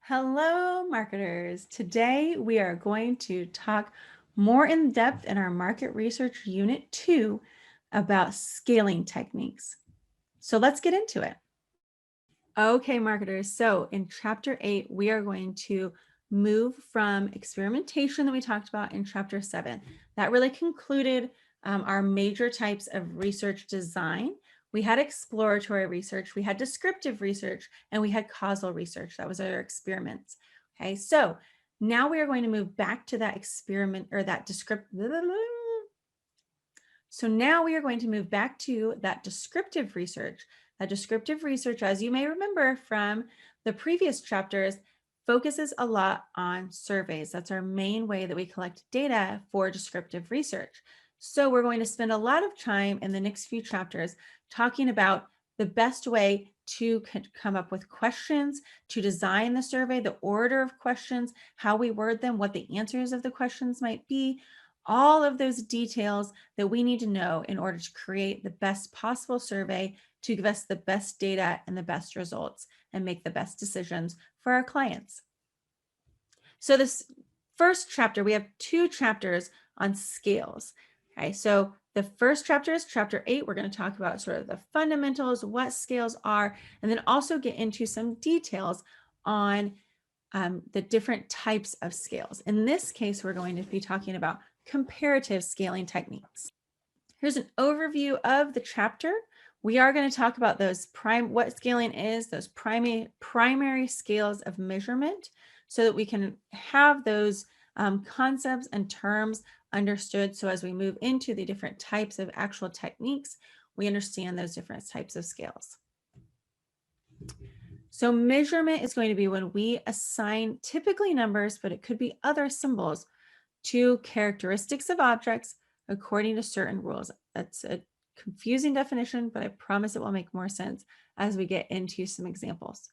Hello, marketers. Today we are going to talk more in depth in our market research unit 2 about scaling techniques. So let's get into it. Okay, marketers. So in chapter 8, we are going to move from experimentation that we talked about in chapter 7. That really concluded our major types of research design. We had exploratory research, we had descriptive research, and we had causal research. That was our experiments. Okay, so now we are going to move back to that experiment or that descriptive. So now we are going to move back to that descriptive research. That descriptive research, as you may remember from the previous chapters, focuses a lot on surveys. That's our main way that we collect data for descriptive research. So we're going to spend a lot of time in the next few chapters talking about the best way to come up with questions, to design the survey, the order of questions, how we word them, what the answers of the questions might be, all of those details that we need to know in order to create the best possible survey to give us the best data and the best results and make the best decisions for our clients. So this first chapter, we have 2 chapters on scales. Okay, so the first chapter is chapter 8. We're going to talk about sort of the fundamentals, what scales are, and then also get into some details on the different types of scales. In this case, we're going to be talking about comparative scaling techniques. Here's an overview of the chapter. We are going to talk about those what scaling is, those primary scales of measurement, so that we can have those concepts and terms understood. So as we move into the different types of actual techniques, we understand those different types of scales. So measurement is going to be when we assign typically numbers, but it could be other symbols to characteristics of objects according to certain rules. That's a confusing definition, but I promise it will make more sense as we get into some examples.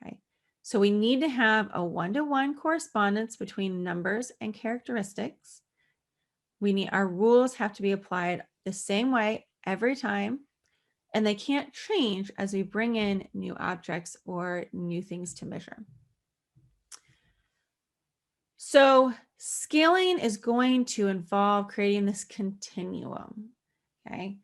Okay. So we need to have a one-to-one correspondence between numbers and characteristics. Our rules have to be applied the same way every time, and they can't change as we bring in new objects or new things to measure. So scaling is going to involve creating this continuum. Okay.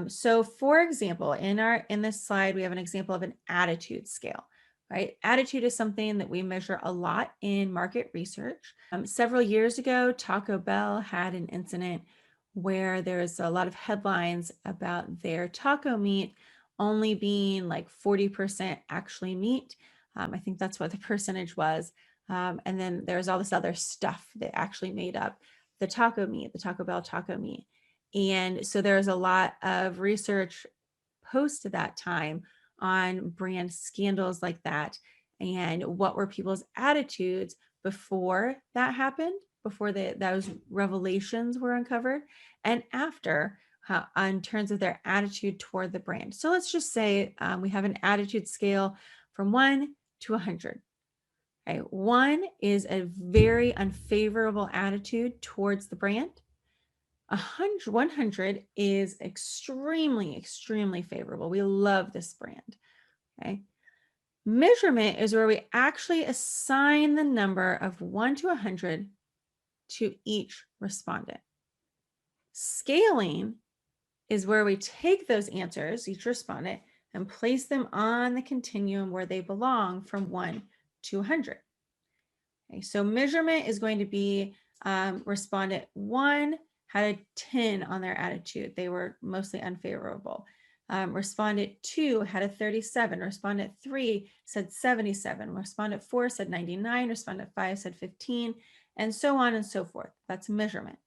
So for example, in this slide, we have an example of an attitude scale, right? Attitude is something that we measure a lot in market research. Several years ago, Taco Bell had an incident where there's a lot of headlines about their taco meat only being like 40% actually meat. I think that's what the percentage was. And then there's all this other stuff that actually made up the taco meat, the Taco Bell taco meat. And so there's a lot of research post at that time on brand scandals like that. And what were people's attitudes before that happened, before those revelations were uncovered, and after, in terms of their attitude toward the brand. So let's just say we have an attitude scale from 1 to 100. Okay. 1 is a very unfavorable attitude towards the brand. 100 is extremely, extremely favorable. We love this brand. Okay. Measurement is where we actually assign the number of 1 to 100 to each respondent. Scaling is where we take those answers, each respondent, and place them on the continuum where they belong from 1 to 100. Okay, so measurement is going to be respondent 1 had a 10 on their attitude. They were mostly unfavorable. Respondent 2 had a 37. Respondent 3 said 77. Respondent 4 said 99. Respondent 5 said 15, and so on and so forth. That's measurement.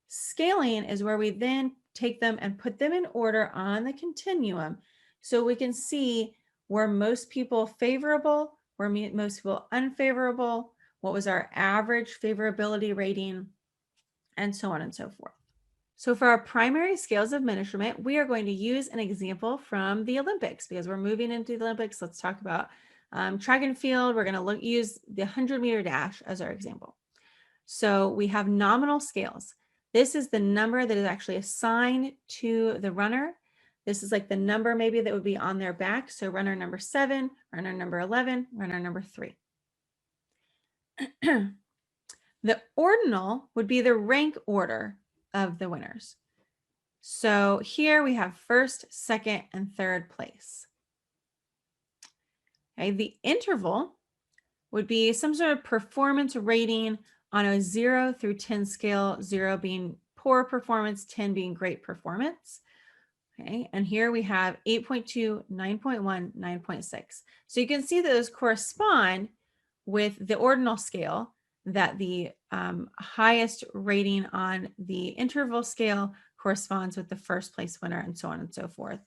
Scaling is where we then take them and put them in order on the continuum so we can see were most people favorable, were most people unfavorable, what was our average favorability rating, and so on and so forth. So for our primary scales of measurement, we are going to use an example from the Olympics because we're moving into the Olympics. Let's talk about track and field. We're going to use the 100-meter dash as our example. So we have nominal scales. This is the number that is actually assigned to the runner. This is like the number maybe that would be on their back. So runner number 7, runner number 11, runner number 3. The ordinal would be the rank order of the winners. So here we have first, second, and third place. Okay, the interval would be some sort of performance rating on a 0 through 10 scale, 0 being poor performance, 10 being great performance. Okay, and here we have 8.2, 9.1, 9.6. So you can see that those correspond with the ordinal scale, that the highest rating on the interval scale corresponds with the first place winner, and so on and so forth.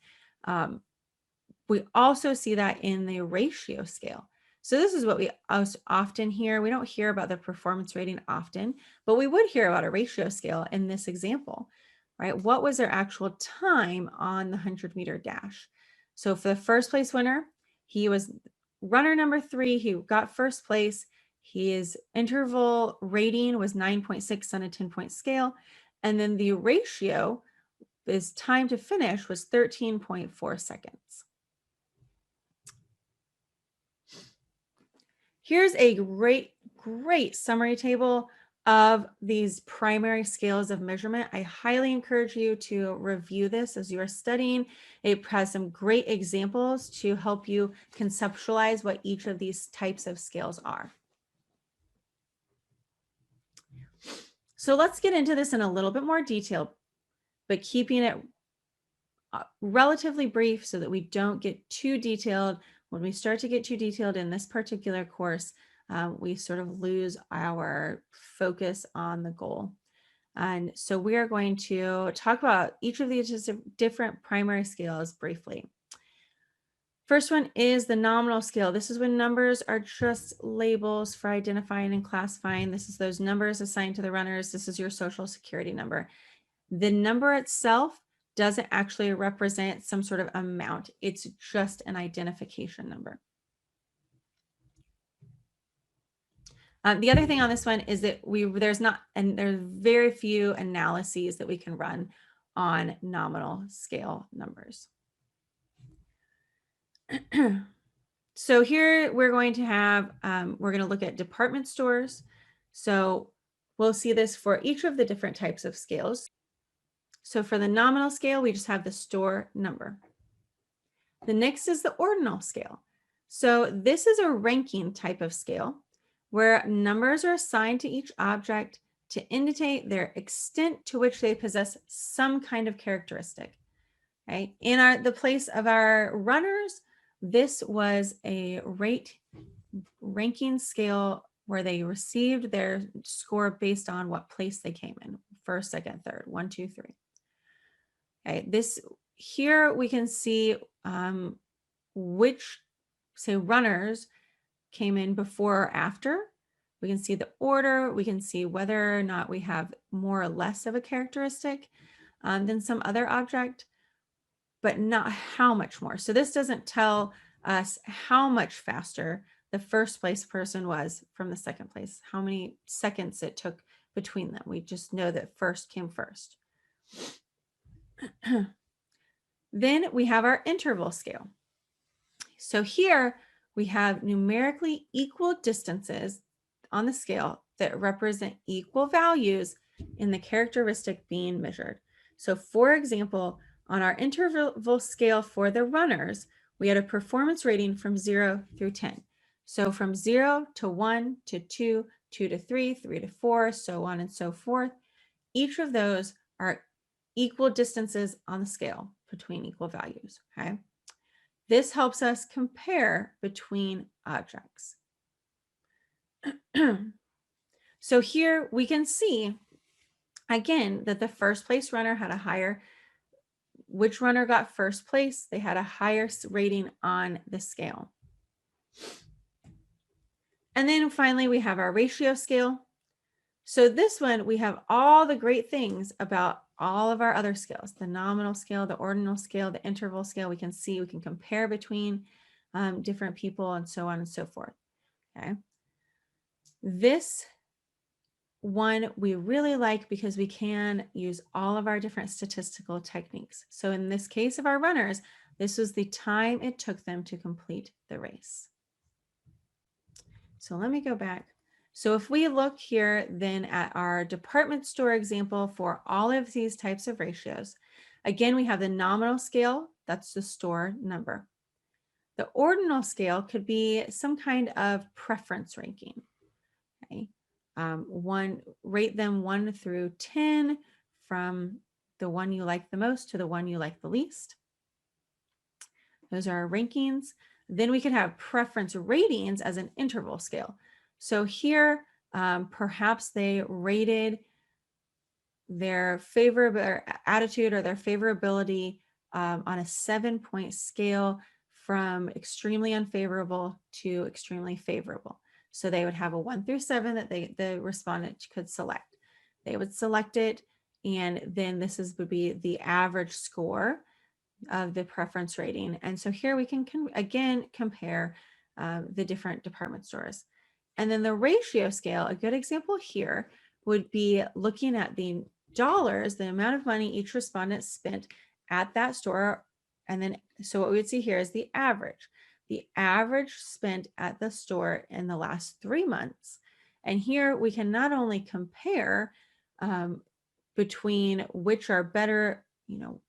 We also see that in the ratio scale. So this is what we often hear. We don't hear about the performance rating often, but we would hear about a ratio scale in this example, right? What was their actual time on the 100-meter dash? So for the first place winner, he was runner number 3. He got first place. His interval rating was 9.6 on a 10-point scale. And then the ratio, his time to finish, was 13.4 seconds. Here's a great summary table of these primary scales of measurement. I highly encourage you to review this as you are studying. It has some great examples to help you conceptualize what each of these types of scales are. So let's get into this in a little bit more detail, but keeping it relatively brief so that we don't get too detailed. When we start to get too detailed in this particular course, we sort of lose our focus on the goal. And so we are going to talk about each of these different primary scales briefly. First one is the nominal scale. This is when numbers are just labels for identifying and classifying. This is those numbers assigned to the runners. This is your social security number. The number itself doesn't actually represent some sort of amount. It's just an identification number. The other thing on this one is that there's very few analyses that we can run on nominal scale numbers. So here we're going to have, we're going to look at department stores. So we'll see this for each of the different types of scales. So for the nominal scale, we just have the store number. The next is the ordinal scale. So this is a ranking type of scale where numbers are assigned to each object to indicate their extent to which they possess some kind of characteristic. Right? In the place of our runners, this was a ranking scale where they received their score based on what place they came in, first, second, third, 1, 2, 3. Okay, here we can see which, say, runners came in before or after. We can see the order. We can see whether or not we have more or less of a characteristic than some other object, but not how much more. So this doesn't tell us how much faster the first place person was from the second place, how many seconds it took between them. We just know that first came first. Then we have our interval scale. So here we have numerically equal distances on the scale that represent equal values in the characteristic being measured. So for example, on our interval scale for the runners, we had a performance rating from 0 through 10. So from 0 to 1 to 2, 2 to 3, 3 to 4, so on and so forth. Each of those are equal distances on the scale between equal values, okay? This helps us compare between objects. So here we can see, again, that the first place runner had a higher, which runner got first place? They had a higher rating on the scale. And then finally, we have our ratio scale. So this one, we have all the great things about all of our other scales, the nominal scale, the ordinal scale, the interval scale. We can see, we can compare between different people and so on and so forth, okay? This one we really like because we can use all of our different statistical techniques. So in this case of our runners, this was the time it took them to complete the race. So let me go back. So if we look here then at our department store example for all of these types of ratios, again, we have the nominal scale, that's the store number. The ordinal scale could be some kind of preference ranking. Okay. Rate them 1 through 10, from the one you like the most to the one you like the least. Those are our rankings. Then we could have preference ratings as an interval scale. So here, perhaps they rated their favorable attitude or their favorability on a 7-point scale from extremely unfavorable to extremely favorable. So they would have a 1 through 7 that the respondent could select. They would select it, and then would be the average score of the preference rating. And so here we can again compare the different department stores. And then the ratio scale, a good example here would be looking at the dollars, the amount of money each respondent spent at that store. And then, so what we would see here is the average spent at the store in the last 3 months. And here we can not only compare between which are better,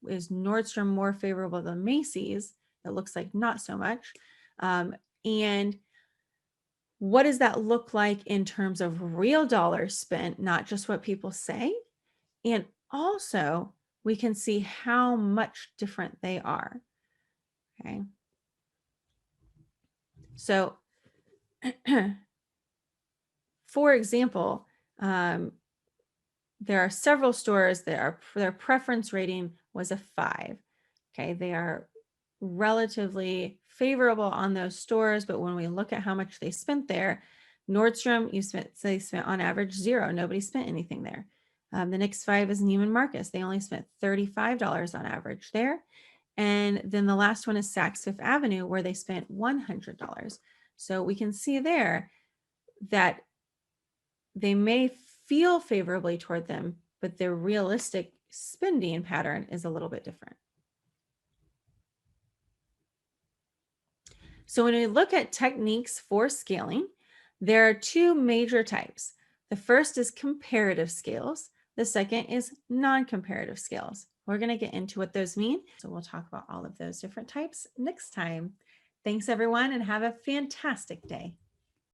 is Nordstrom more favorable than Macy's? It looks like not so much. And what does that look like in terms of real dollars spent, not just what people say? And also, we can see how much different they are. Okay. So, for example, there are several stores that their preference rating was a 5. Okay, they are relatively favorable on those stores, but when we look at how much they spent there, Nordstrom, they spent on average 0. Nobody spent anything there. The next 5 is Neiman Marcus. They only spent $35 on average there. And then the last one is Saks Fifth Avenue, where they spent $100. So we can see there that they may feel favorably toward them, but their realistic spending pattern is a little bit different. So when we look at techniques for scaling, there are 2 major types. The first is comparative scales. The second is non-comparative scales. We're going to get into what those mean. So we'll talk about all of those different types next time. Thanks everyone, and have a fantastic day.